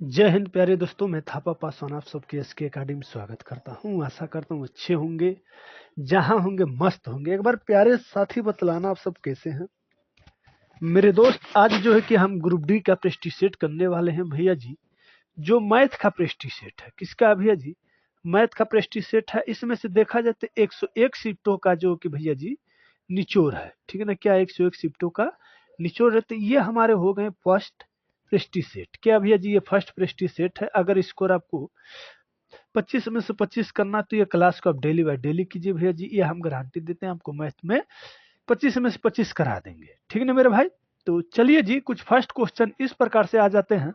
जय हिंद प्यारे दोस्तों, मैं थापा पासवान आप सबके एसके अकेडमी में स्वागत करता हूं। आशा करता हूं अच्छे होंगे, जहां होंगे मस्त होंगे। एक बार प्यारे साथी बतलाना आप सब कैसे हैं मेरे दोस्त। आज जो है कि हम ग्रुप डी का प्रेस्टीज सेट करने वाले हैं भैया जी। जो मैथ का प्रेस्टीज सेट है, किसका भैया जी? मैथ का प्रेस्टीज सेट है। इसमें से देखा जाए तो 101 शिफ्टों का जो कि भैया जी निचोड़ है, ठीक है ना। क्या 101 शिफ्टों का निचोड़ है? तो ये हमारे हो गए फर्स्ट प्रेस्टीज सेट। क्या भैया जी? ये फर्स्ट प्रेस्टीज सेट है। अगर स्कोर आपको 25 में से 25 करना, तो ये क्लास को आप डेली बाय डेली कीजिए भैया जी। ये हम गारंटी देते हैं आपको, मैथ में 25 में से 25 करा देंगे, ठीक है ना मेरे भाई। तो चलिए जी, कुछ फर्स्ट क्वेश्चन इस प्रकार से आ जाते हैं।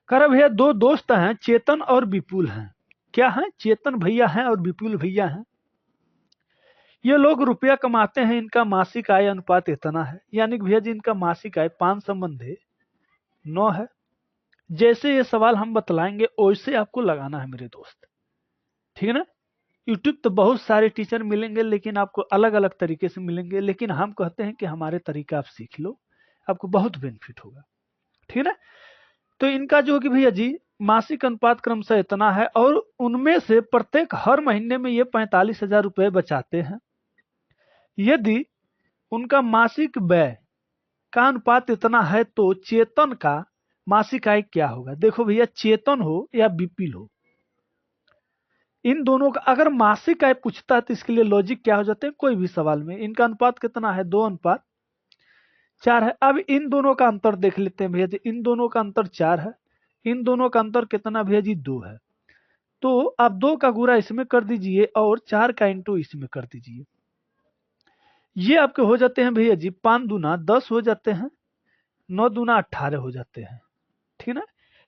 कर भैया, दो दोस्त हैं, चेतन और विपुल हैं। क्या है? चेतन भैया हैं और विपुल भैया हैं। ये लोग रुपया कमाते हैं, इनका मासिक आय अनुपात इतना है। यानी कि भैया जी इनका मासिक आय 5 संबंधे 9 है। जैसे ये सवाल हम बतलाएंगे वैसे आपको लगाना है मेरे दोस्त, ठीक है ना। यूट्यूब तो बहुत सारे टीचर मिलेंगे, लेकिन आपको अलग अलग तरीके से मिलेंगे। लेकिन हम कहते हैं कि हमारे तरीका आप सीख लो, आपको बहुत बेनिफिट होगा, ठीक है ना। तो इनका जो कि भैया जी मासिक अनुपात क्रमशः इतना है, और उनमें से प्रत्येक हर महीने में ये 45,000 रुपए बचाते हैं। यदि उनका मासिक व्यय का अनुपात इतना है, तो चेतन का मासिक आय क्या होगा? देखो भैया, चेतन हो या विपिल हो, इन दोनों का अगर मासिक आय पूछता है तो इसके लिए लॉजिक क्या हो जाते हैं? कोई भी सवाल में इनका अनुपात कितना है? 2:4 है। अब इन दोनों का अंतर देख लेते हैं भैया जी। इन दोनों का अंतर 4 है, इन दोनों का अंतर कितना भैया जी? 2 है। तो आप 2 का गुणा इसमें कर दीजिए और 4 का इंटू इसमें कर दीजिए। ये आपके हो जाते हैं भैया जी 5 दूना 10 हो जाते हैं, 9 दूना 18 हो जाते हैं, ठीक है ना।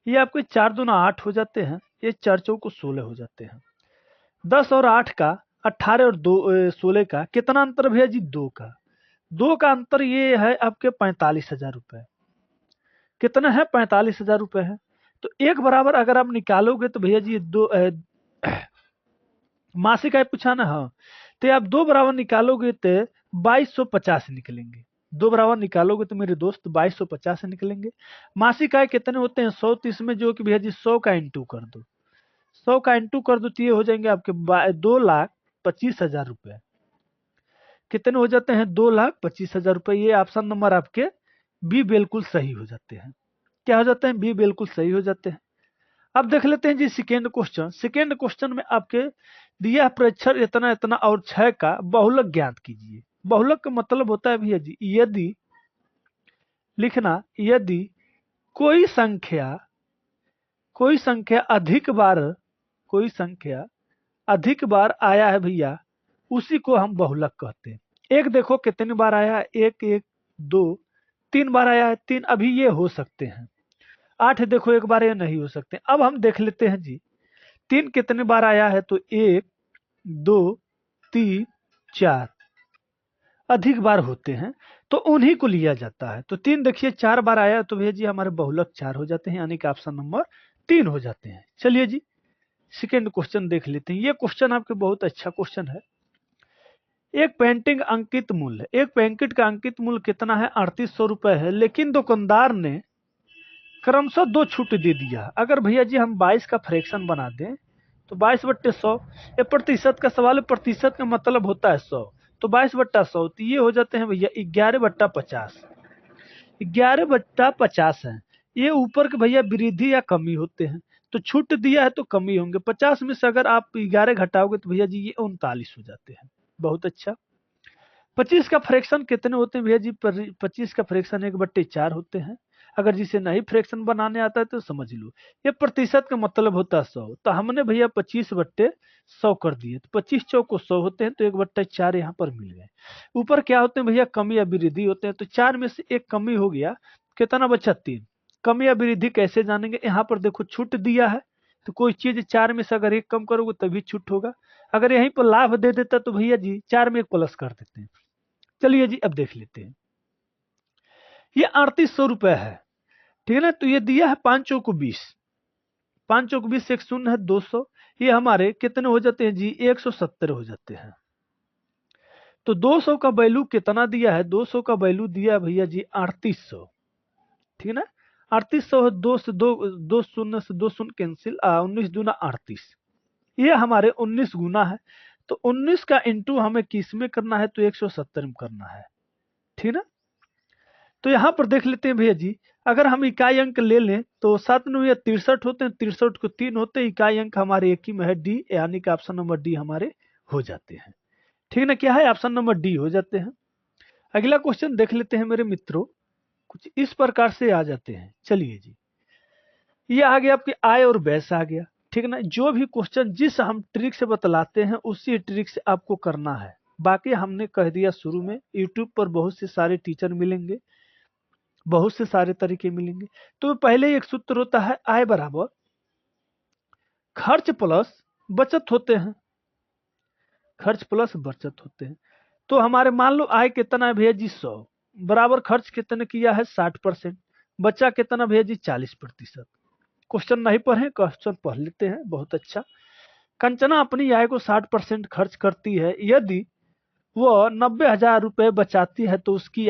ये आपके 4 दूना 8 हो जाते हैं, ये 4 चौको 16 हो जाते हैं। 10 और 8 का, 18 और 2 16 का कितना अंतर भैया जी? 2 का। 2 का अंतर ये है आपके 45,000 रुपए। कितना है? 45,000 रुपए है। तो एक बराबर अगर आप निकालोगे तो भैया जी मासिक आय पूछा ना, हाँ। तो आप 2 बराबर निकालोगे तो 2250 निकलेंगे। 2 बराबर निकालोगे तो मेरे दोस्त 2250 निकलेंगे। मासिक आय कितने होते हैं? 100। तो इसमें जो कि भैया जी 100 का इंटू कर दो, 100 का इंटू कर दो तो ये हो जाएंगे आपके 2,25,000 रुपए। कितने हो जाते हैं? 2,25,000 रुपए। ये ऑप्शन नंबर आपके बी बिल्कुल सही हो जाते हैं। क्या हो जाते हैं? बी बिल्कुल सही हो जाते हैं। अब देख लेते हैं जी सेकेंड क्वेश्चन। सेकेंड क्वेश्चन में आपके दिया प्रेक्षर इतना इतना और 6 का बहुलक ज्ञात कीजिए। बहुलक का मतलब होता है भैया जी, यदि लिखना, यदि कोई संख्या कोई संख्या अधिक बार कोई संख्या अधिक बार आया है भैया, उसी को हम बहुलक कहते हैं। एक देखो कितनी बार आया है? एक, एक, दो, 3 बार आया है। 3 अभी ये हो सकते हैं। 8 देखो, एक बार ये नहीं हो सकते। अब हम देख लेते हैं जी 3 कितने बार आया है? तो 1, 2, 3, 4 अधिक बार होते हैं, तो उन्हीं को लिया जाता है। तो 3 देखिए 4 बार आया है, तो भैया जी हमारे बहुलक 4 हो जाते हैं, यानी कि ऑप्शन नंबर 3 हो जाते हैं। चलिए जी सेकेंड क्वेश्चन देख लेते हैं। ये क्वेश्चन आपके बहुत अच्छा क्वेश्चन है। एक पेंटिंग अंकित मूल्य, एक पेंटिंग का अंकित मूल्य कितना है? 3800 रुपए है। लेकिन दुकानदार ने क्रमशः 2 छूट दे दिया। अगर भैया जी हम 22 का फ्रैक्शन बना दें तो 22/100, ये प्रतिशत का सवाल है। प्रतिशत का मतलब होता है 100। तो 22/100 तो ये हो जाते हैं भैया 11/50। 11/50 है। ये ऊपर के भैया वृद्धि या कमी होते हैं, तो छूट दिया है तो कमी होंगे। 50 में से अगर आप 11 घटाओगे तो भैया जी ये 39 हो जाते हैं। बहुत अच्छा। 25 का फ्रैक्शन कितने होते हैं भैया जी? 25 का फ्रैक्शन 1/4 होते हैं। अगर जिसे नहीं फ्रैक्शन बनाने आता है तो समझ लो। ये प्रतिशत का मतलब होता है 100। तो हमने भैया 25/100 कर दिए, तो 25 चौको 100 होते हैं, तो 1/4 यहाँ पर मिल गए। ऊपर क्या होते हैं भैया? कमी या वृद्धि होते हैं। तो 4 में से एक कमी हो गया, कितना बचा? 3। कमी या वृद्धि कैसे जानेंगे? यहाँ पर देखो छूट दिया है, तो कोई चीज 4 में से अगर एक कम करोगे तभी छूट होगा। अगर यहीं पर लाभ दे देता तो भैया जी 4 में एक प्लस कर देते हैं। चलिए जी अब देख लेते हैं। ये 3800 रुपए है, ठीक है ना। तो ये दिया है 5 चौको 20, 5 चौको 20 से एक शून्य है 200। ये हमारे कितने हो जाते हैं जी? 170 हो जाते हैं। तो 200 का वैल्यू कितना दिया है? 200 का वैल्यू दिया है भैया जी 3800, ठीक है ना। 3800 है, दो से दो शून्य से दो शून्य कैंसिल, 19 दूना 38, ये हमारे 19 गुना है। तो 19 का इंटू हमें किस में करना है, तो 170 में करना है, ठीक ना। तो यहाँ पर देख लेते हैं भैया जी, अगर हम इकाई अंक ले लें तो 7 9 या 63 होते हैं, 63 को 3 होते हैं, इकाई अंक हमारे एक ही में है डी, यानी कि ऑप्शन नंबर डी हमारे हो जाते हैं, ठीक ना। क्या है, ऑप्शन नंबर डी हो जाते हैं। अगला क्वेश्चन देख लेते हैं मेरे मित्रों, कुछ इस प्रकार से आ जाते हैं। चलिए जी, ये आ गया आपकी आय और व्यय से आ गया, ठीक ना। जो भी क्वेश्चन जिस हम ट्रिक से बतलाते हैं उसी ट्रिक से आपको करना है। बाकी हमने कह दिया शुरू में, यूट्यूब पर बहुत से सारे टीचर मिलेंगे, बहुत से सारे तरीके मिलेंगे। तो पहले एक सूत्र होता है, आय बराबर खर्च प्लस बचत होते हैं, खर्च प्लस बचत होते हैं। तो हमारे मान लो आय कितना है भैया जी 100, बराबर खर्च कितने किया है 60%, बचा कितना भैया जी 40%। क्वेश्चन नहीं पढ़े, क्वेश्चन पढ़ लेते हैं, बहुत अच्छा। कंचना अपनी आय को 60% खर्च करती है, यदि वह 90,000 रुपए बचाती है तो उसकी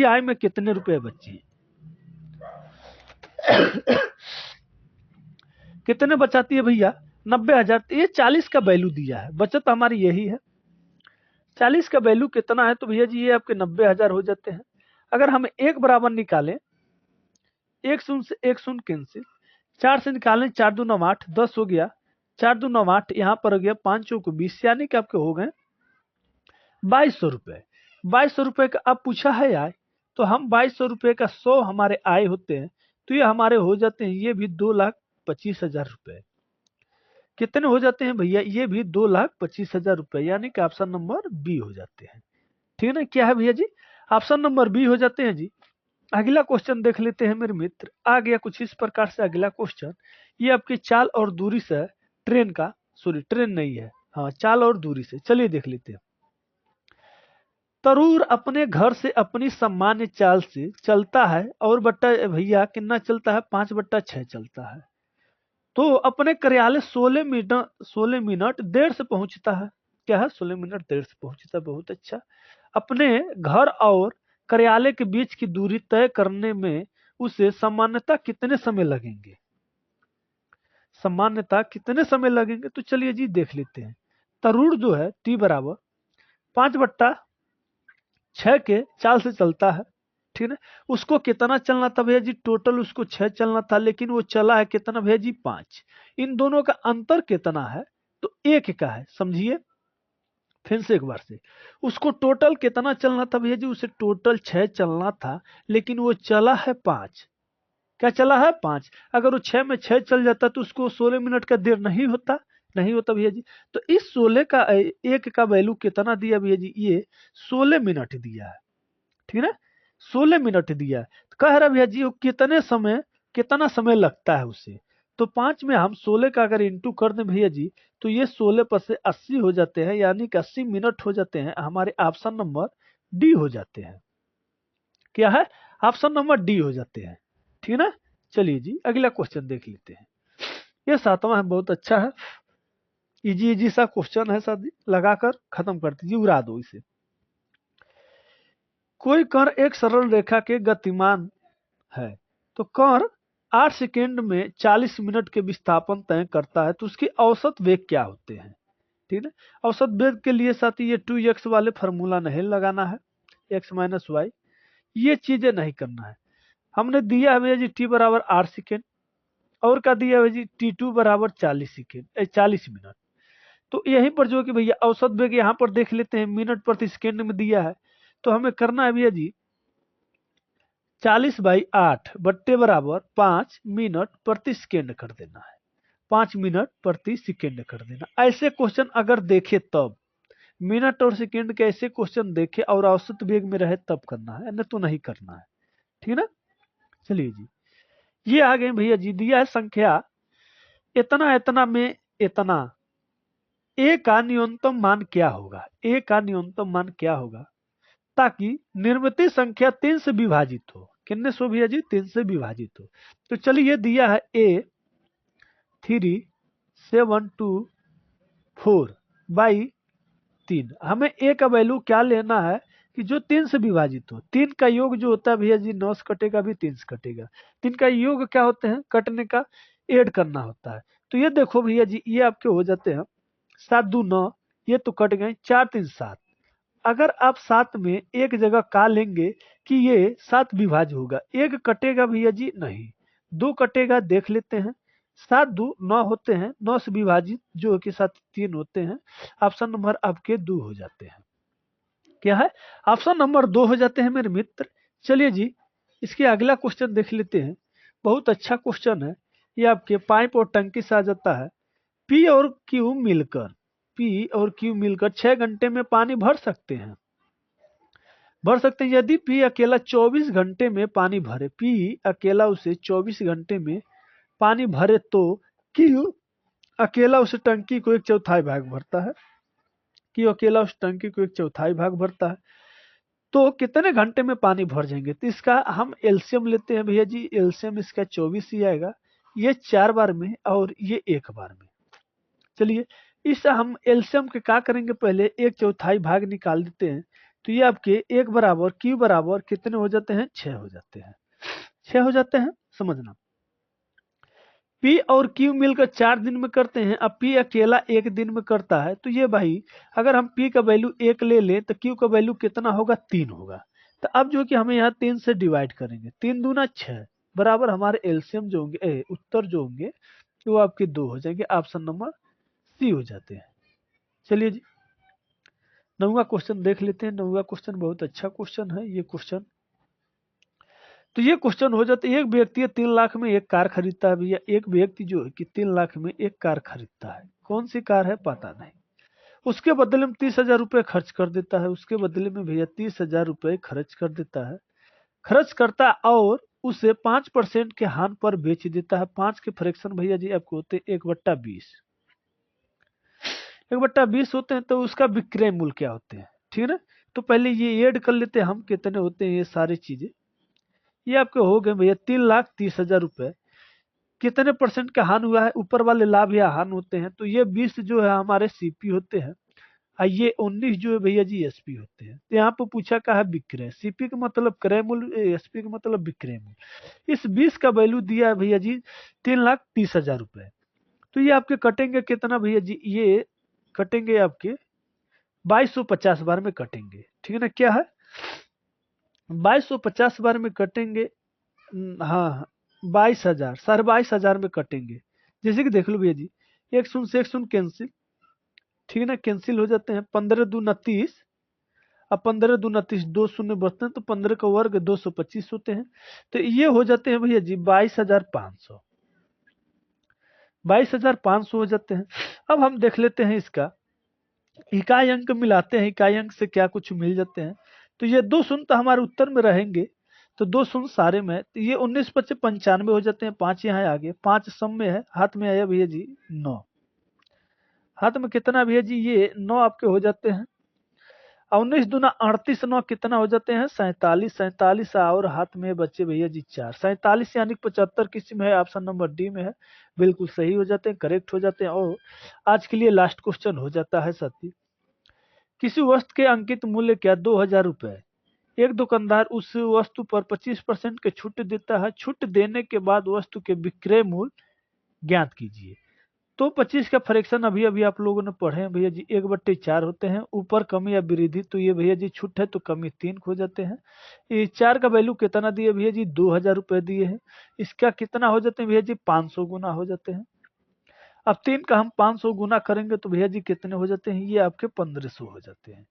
आय में कितने रुपए बची, कितने बचाती है भैया 90,000। ये 40 का वैल्यू दिया है, बचत हमारी यही है। 40 का वैल्यू कितना है, तो भैया जी ये आपके 90,000 हो जाते हैं। अगर हम एक बराबर निकालें, एक शून्य से एक शून्य कैंसिल, 4 से निकालें 4 दूना 8, 10 हो गया, 4 दूना 8, यहाँ पर हो गया 5 चौको 20, यानी कि आपके हो गए 2200 रुपए। 2200 रुपए का अब पूछा है आय, तो हम 2200 रुपए का 100 हमारे आय होते हैं, तो ये हमारे हो जाते हैं, ये भी 2,25,000 रुपए। कितने हो जाते हैं भैया, ये भी 2,25,000 रुपए, यानी कि ऑप्शन नंबर बी हो जाते हैं, ठीक है ना। क्या है भैया जी, ऑप्शन नंबर बी हो जाते हैं जी। अगला क्वेश्चन देख लेते हैं मेरे मित्र, आ गया कुछ इस प्रकार से अगला क्वेश्चन। ये आपकी चाल और दूरी से ट्रेन का, सॉरी ट्रेन नहीं है, हाँ चाल और दूरी से, चलिए देख लेते हैं। तरूर अपने घर से अपनी सामान्य चाल से चलता है, और बट्टा भैया कितना चलता है, 5/6 चलता है। तो अपने कार्यालय 16 मिनट देर से पहुंचता है। क्या है, 16 मिनट देर से पहुंचता है, बहुत अच्छा। अपने घर और कार्यालय के बीच की दूरी तय करने में उसे सामान्यतः कितने समय लगेंगे, सामान्यतः कितने समय लगेंगे, तो चलिए जी देख लेते हैं। तरूण जो है टी बराबर 5/6 के चाल से चलता है, ठीक है। उसको कितना चलना था भैया जी, टोटल उसको 6 चलना था, लेकिन वो चला है कितना भैया जी 5। इन दोनों का अंतर कितना है, तो 1 का है, समझिए। फिर से एक बार से, उसको टोटल कितना चलना था भैया जी, उसे टोटल 6 चलना था, लेकिन वो चला है 5। क्या चला है 5। अगर वो 6 में 6 चल जाता तो उसको 16 मिनट का देर नहीं होता, नहीं होता भैया जी। तो इस 16 का 1 का वैल्यू कितना दिया भैया जी, ये 16 मिनट दिया है, ठीक है ना। 16 मिनट दिया है, तो कह रहा भैया जी वो कितना समय लगता है उसे। तो 5 में हम 16 का अगर इंटू कर दें भैया जी, तो ये 16 पर से 80 हो जाते हैं, यानी कि 80 मिनट हो जाते हैं, हमारे ऑप्शन नंबर डी हो जाते हैं। क्या है, ऑप्शन नंबर डी हो जाते हैं, ठीक है ना। चलिए जी अगला क्वेश्चन देख लेते हैं। ये 7वां है, बहुत अच्छा है, इजी इजी सा क्वेश्चन है, सर लगाकर खत्म कर दीजिए, उड़ा दो इसे। कोई कण एक सरल रेखा के गतिमान है, तो कण 8 सेकेंड में 40 मिनट के विस्थापन तय करता है, तो उसकी औसत वेग क्या होते हैं, ठीक है। औसत वेग के लिए साथी ये 2x वाले फॉर्मूला नहीं लगाना है, x माइनस वाई, ये चीजें नहीं करना है। हमने दिया है भैया जी t बराबर 8 सेकेंड, और क्या दिया है जी t2 बराबर 40 सेकेंड, 40 मिनट। तो यहीं पर जो कि भैया औसत वेग यहाँ पर देख लेते हैं, मिनट प्रति सेकेंड में दिया है, तो हमें करना है भैया जी 40/8 बट्टे बराबर 5 मिनट प्रति सेकेंड कर देना है, 5 मिनट प्रति सेकेंड कर देना। ऐसे क्वेश्चन अगर देखे तब, मिनट और सेकेंड के ऐसे क्वेश्चन देखे और औसत वेग में रहे तब करना है, नहीं तो नहीं करना है, ठीक है ना। चलिए जी, ये आ गए भैया जी, दिया है संख्या इतना इतना में इतना, ए का न्यूनतम मान क्या होगा, ए का न्यूनतम मान क्या होगा, ताकि निर्मित संख्या 3 से विभाजित हो। कितने से भैया जी, 3 से विभाजित हो। तो चलिए दिया है ए 3724/3, हमें ए का वैल्यू क्या लेना है, कि जो 3 से विभाजित हो। 3 का योग जो होता है भैया जी 9 से कटेगा भी 3 से कटेगा। 3 का योग क्या होते हैं, कटने का ऐड करना होता है। तो ये देखो भैया जी ये आपके हो जाते हैं 7 दूनी 9, ये तो कट गए, 4 3 7। अगर आप 7 में एक जगह का लेंगे कि ये 7 विभाज्य होगा, एक कटेगा भैया जी नहीं, 2 कटेगा, देख लेते हैं। 7 2 9 होते हैं, 9 से विभाजित जो कि 7 3 होते हैं। ऑप्शन नंबर आपके 2 हो जाते हैं। क्या है, ऑप्शन नंबर 2 हो जाते हैं मेरे मित्र। चलिए जी इसके अगला क्वेश्चन देख लेते हैं। बहुत अच्छा क्वेश्चन है ये, आपके पाइप और टंकी से आ जाता है। पी और क्यू मिलकर, पी और क्यू मिलकर 6 घंटे में पानी भर सकते हैं, भर सकते हैं। यदि पी अकेला 24 घंटे में पानी भरे, पी अकेला उसे 24 घंटे में पानी भरे तो क्यू अकेला उस टंकी को 1/4 भाग भरता है, क्यू अकेला उस टंकी को 1/4 भाग भरता है, तो कितने घंटे में पानी भर जाएंगे। तो इसका हम एलसीएम लेते हैं भैया जी, एलसीएम इसका 24 ही आएगा, ये 4 बार में और ये 1 बार में। चलिए इस हम एलसीएम के क्या करेंगे, पहले 1/4 भाग निकाल देते हैं। तो ये आपके 1 बराबर क्यू बराबर कितने हो जाते हैं, 6 हो जाते हैं, 6 हो जाते हैं। समझना, पी और क्यू मिलकर 4 दिन में करते हैं, अब पी अकेला 1 दिन में करता है। तो ये भाई अगर हम पी का वैल्यू 1 ले लें तो क्यू का वैल्यू कितना होगा, 3 होगा। तो अब जो कि हमें यहाँ 3 से डिवाइड करेंगे, 3 दूना 6 बराबर हमारे एलसीएम जो होंगे, उत्तर जो होंगे वो आपके 2 हो जाएंगे। ऑप्शन नंबर सी हो जाते हैं। चलिए जी 9वां क्वेश्चन देख लेते हैं। 9वां क्वेश्चन बहुत अच्छा क्वेश्चन है ये क्वेश्चन। तो ये क्वेश्चन हो जाता है, एक व्यक्ति 3 लाख में एक कार खरीदता है भैया। एक व्यक्ति जो है कि 3 लाख में एक कार खरीदता है, कौन सी कार है पता नहीं, उसके बदले में 30,000 रुपये खर्च कर देता है। उसके बदले में भैया 30,000 रुपये खर्च कर देता है, खर्च करता है और उसे 5% के हान पर बेच देता है। 5 के फ्रैक्शन भैया जी आपको होते हैं 1/20, 1/20 होते हैं। तो उसका विक्रय मूल्य क्या होते हैं, ठीक है ना। तो पहले ये ऐड कर लेते हैं हम, कितने होते हैं ये सारी चीजें। ये आपके हो गए भैया 3,30,000 रुपए, कितने परसेंट का हान हुआ है, ऊपर वाले लाभ या हान होते हैं। तो ये 20 जो है हमारे सीपी होते हैं और ये 19 जो है भैया जी एसपी होते हैं। तो यहाँ पे पूछा क्या है, विक्रय। सीपी का मतलब क्रय मूल्य, एसपी का मतलब विक्रय मूल्य। इस 20 का वैल्यू दिया है भैया जी 3,30,000 रुपए। तो ये आपके कटेंगे कितना भैया जी, ये कटेंगे आपके 2250 बार में कटेंगे, ठीक है ना। क्या है 2250 बार में कटेंगे, हाँ 22,000, 22,500 में कटेंगे। जैसे कि देख लो भैया जी, 1 शून्य से 1 शून्य कैंसिल, ठीक है ना, कैंसिल हो जाते हैं। 15 दूना 30, अब 15 दूना 30, 2 शून्य बचते हैं, तो 15 का वर्ग 225 होते हैं। तो ये हो जाते हैं भैया जी 22,500, 22,500 हो जाते हैं। अब हम देख लेते हैं इसका इकाई अंक मिलाते हैं, इकाई अंक से क्या कुछ मिल जाते हैं। तो ये 2 शून्य तो हमारे उत्तर में रहेंगे, तो 2 शून्य सारे में, तो ये 19 25 95 हो जाते हैं। 5 यहाँ आगे, 5 सम में है, हाथ में आया भैया जी 9, हाथ में कितना भैया जी, ये 9 आपके हो जाते हैं। और 19 दूना 38, 9 कितना हो जाते हैं 47, 47 और हाथ में बच्चे भैया जी 4, 47 यानी 75 किसी में है, ऑप्शन नंबर डी में है। बिल्कुल सही हो जाते हैं, करेक्ट हो जाते हैं। और आज के लिए लास्ट क्वेश्चन हो जाता है साथी, किसी वस्तु के अंकित मूल्य क्या 2,000 रुपए, एक दुकानदार उस वस्तु पर 25% के छूट देता है। छूट देने के बाद वस्तु के विक्रय मूल्य ज्ञात कीजिए। तो 25 का फ्रैक्शन अभी अभी आप लोगों ने पढ़े हैं भैया जी 1/4 होते हैं। ऊपर कमी या वृद्धि, तो ये भैया जी छूट है तो कमी 3 हो जाते हैं। ये 4 का वैल्यू कितना दिए भैया जी 2,000 रुपए दिए हैं। इसका कितना हो जाते हैं भैया जी 500 गुना हो जाते हैं। अब 3 का हम 500 गुना करेंगे तो भैया जी कितने हो जाते हैं, ये आपके 1500 हो जाते हैं।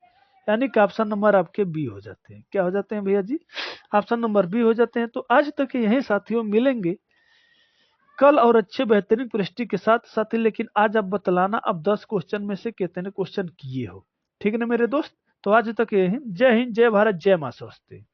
यानी कि ऑप्शन नंबर आपके बी हो जाते हैं। क्या हो जाते हैं भैया जी, ऑप्शन नंबर बी हो जाते हैं। तो आज तक यही साथियों, मिलेंगे कल और अच्छे बेहतरीन प्रश्न के साथ साथी। लेकिन आज आप बतलाना अब 10 क्वेश्चन में से कितने क्वेश्चन किए हो, ठीक है ना मेरे दोस्त। तो आज तक यही, जय हिंद, जय भारत, जय मां सरस्वती।